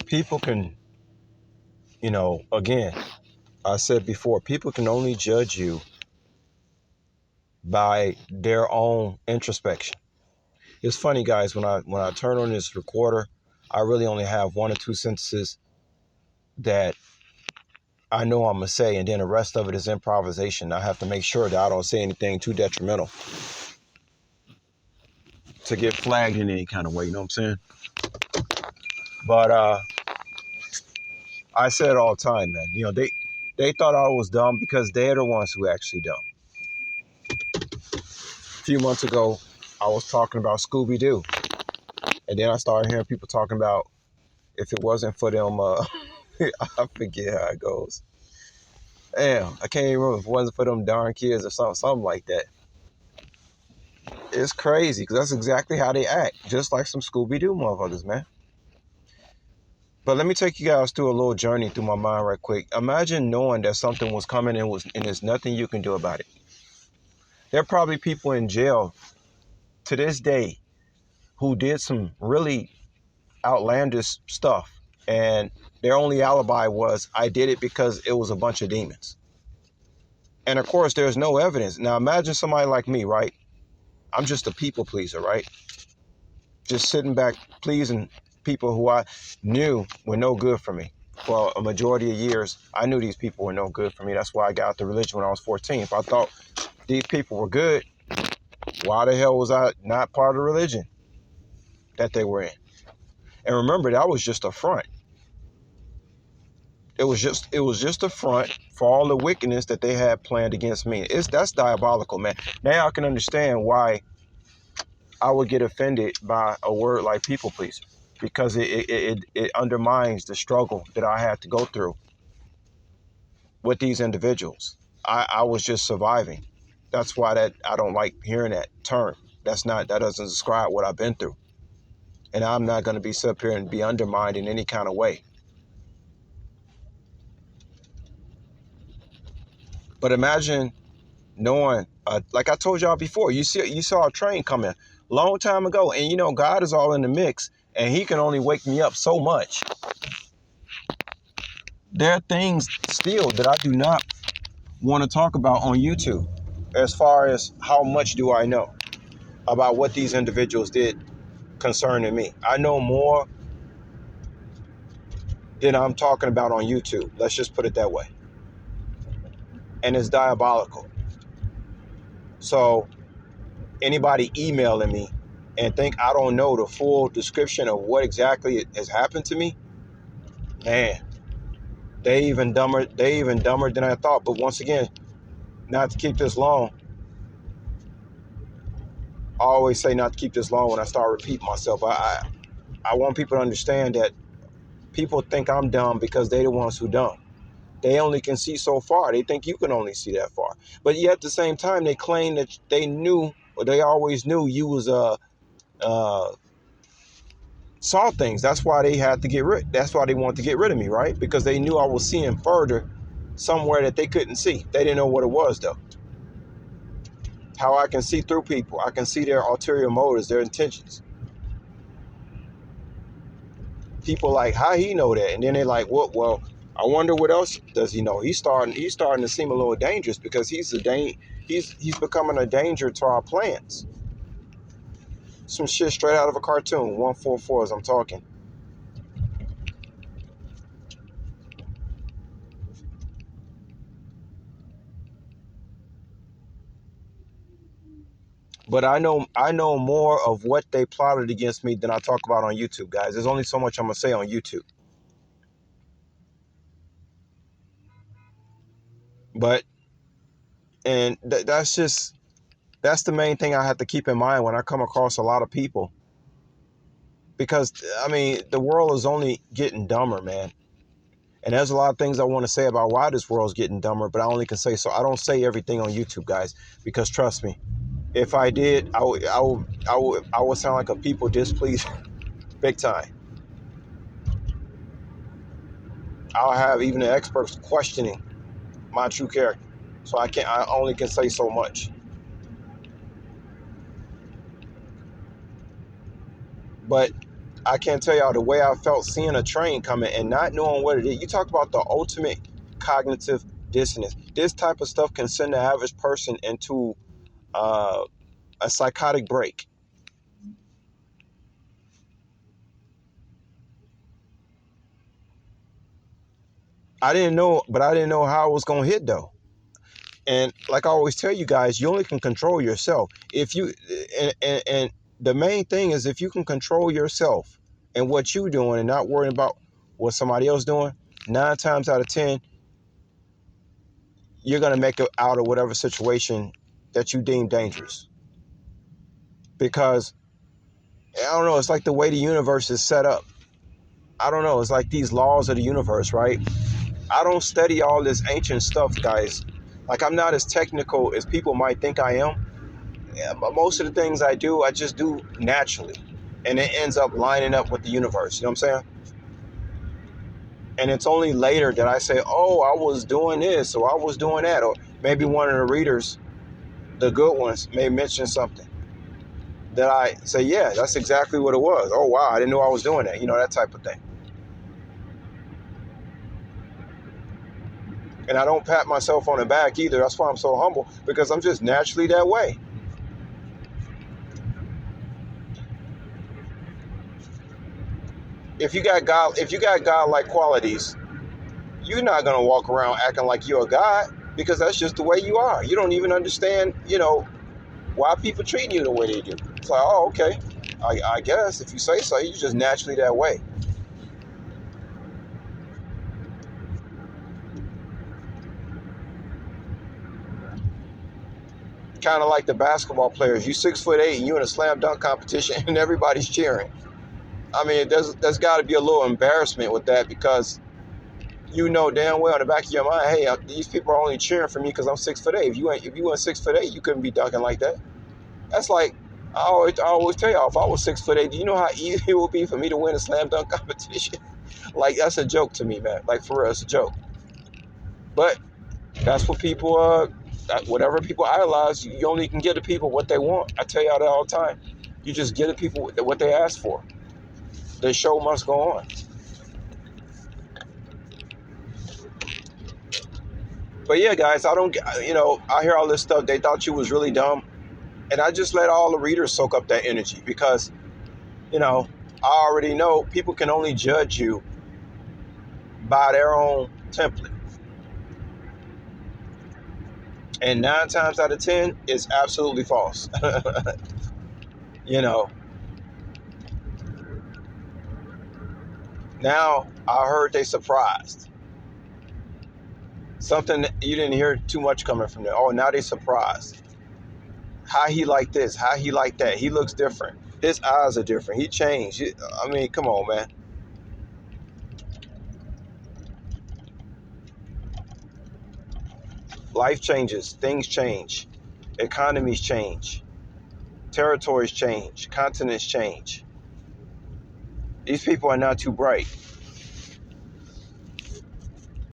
people can, again, I said before, people can only judge you by their own introspection. It's funny, guys, when I turn on this recorder, I really only have one or two sentences that I know I'm gonna say, and then the rest of it is improvisation. I have to make sure that I don't say anything too detrimental to get flagged in any kind of way. You know what I'm saying? But I say it all the time, man. They thought I was dumb because they're the ones who actually dumb. A few months ago, I was talking about Scooby Doo, and then I started hearing people talking about if it wasn't for them, I forget how it goes. Damn, I can't even remember if it wasn't for them darn kids or something like that. It's crazy because that's exactly how they act, just like some Scooby Doo motherfuckers, man. But let me take you guys through a little journey through my mind right quick. Imagine knowing that something was coming and there's nothing you can do about it. There are probably people in jail to this day who did some really outlandish stuff, and their only alibi was, I did it because it was a bunch of demons. And of course, there's no evidence. Now imagine somebody like me, right? I'm just a people pleaser, right? Just sitting back pleasing people who I knew were no good for me. For a majority of years, I knew these people were no good for me. That's why I got out the religion when I was 14. If I thought these people were good, why the hell was I not part of the religion that they were in? And remember, that was just a front. It was just a front for all the wickedness that they had planned against me. That's diabolical, man. Now I can understand why I would get offended by a word like people pleaser, because it undermines the struggle that I had to go through with these individuals. I was just surviving. That's why that I don't like hearing that term. That doesn't describe what I've been through. And I'm not going to be sit up here and be undermined in any kind of way. But imagine knowing, like I told y'all before, you saw a train coming a long time ago, and God is all in the mix, and He can only wake me up so much. There are things still that I do not want to talk about on YouTube, as far as how much do I know about what these individuals did concerning me. I know more than I'm talking about on YouTube. Let's just put it that way. And it's diabolical. So anybody emailing me and think I don't know the full description of what exactly has happened to me, man, they even dumber than I thought. But once again, not to keep this long, I always say not to keep this long when I start repeating myself. I want people to understand that people think I'm dumb because they the ones who dumb. They only can see so far. They think you can only see that far. But yet at the same time, they claim that they knew, or they always knew you was saw things. That's why they had to get rid. That's why they wanted to get rid of me, right? Because they knew I was seeing further somewhere that they couldn't see. They didn't know what it was though. How I can see through people. I can see their ulterior motives, their intentions. People like, how he know that? And then they're like, what? Well, I wonder what else does he know? He's starting to seem a little dangerous because he's becoming a danger to our plans. Some shit straight out of a cartoon. 144 as I'm talking. But I know more of what they plotted against me than I talk about on YouTube, guys. There's only so much I'm gonna say on YouTube. But that's the main thing I have to keep in mind when I come across a lot of people. Because I mean, the world is only getting dumber, man. And there's a lot of things I want to say about why this world's getting dumber, but I only can say so. I don't say everything on YouTube, guys, because trust me, if I did, I would sound like a people displeased big time. I'll have even the experts questioning my true character. So I only can say so much. But I can't tell y'all the way I felt seeing a train coming and not knowing what it is. You talk about the ultimate cognitive dissonance. This type of stuff can send the average person into uh, a psychotic break. I didn't know, but I didn't know how it was gonna hit though. And like I always tell you guys, you only can control yourself. If you and the main thing is if you can control yourself and what you're doing and not worrying about what somebody else doing, 9 times out of 10, you're gonna make it out of whatever situation that you deem dangerous. Because I don't know, it's like the way the universe is set up. I don't know, it's like these laws of the universe, right? I don't study all this ancient stuff, guys. Like I'm not as technical as people might think I am. Yeah, but most of the things I do, I just do naturally. And it ends up lining up with the universe. You know what I'm saying? And it's only later that I say, oh, I was doing this or I was doing that. Or maybe one of the readers, the good ones, may mention something that I say, yeah, that's exactly what it was. Oh, wow, I didn't know I was doing that. You know, that type of thing. And I don't pat myself on the back either. That's why I'm so humble, because I'm just naturally that way. If you got God-like qualities, you're not going to walk around acting like you're a god, because that's just the way you are. You don't even understand, why people treating you the way they do. It's like, oh, okay. I guess if you say so, you're just naturally that way. Kind of like the basketball players. You 6'8" and you in a slam dunk competition and everybody's cheering. I mean, there's got to be a little embarrassment with that, because you know damn well in the back of your mind, hey, these people are only cheering for me because I'm 6'8". If you weren't 6'8", you couldn't be dunking like that. That's like I always tell y'all, if I was 6'8", do you know how easy it would be for me to win a slam dunk competition? Like that's a joke to me, man. Like for real, it's a joke. But that's what people whatever people idolize, you only can give the people what they want. I tell y'all that all the time. You just give the people what they ask for. The show must go on. But yeah, guys, I don't, I hear all this stuff. They thought you was really dumb. And I just let all the readers soak up that energy, because, I already know people can only judge you by their own template. And 9 times out of 10, it's absolutely false. you know, now I heard they surprised. Something you didn't hear too much coming from them. Oh, now they surprised. How he like this, how he like that. He looks different. His eyes are different. He changed. I mean, come on, man. Life changes. Things change. Economies change. Territories change. Continents change. These people are not too bright.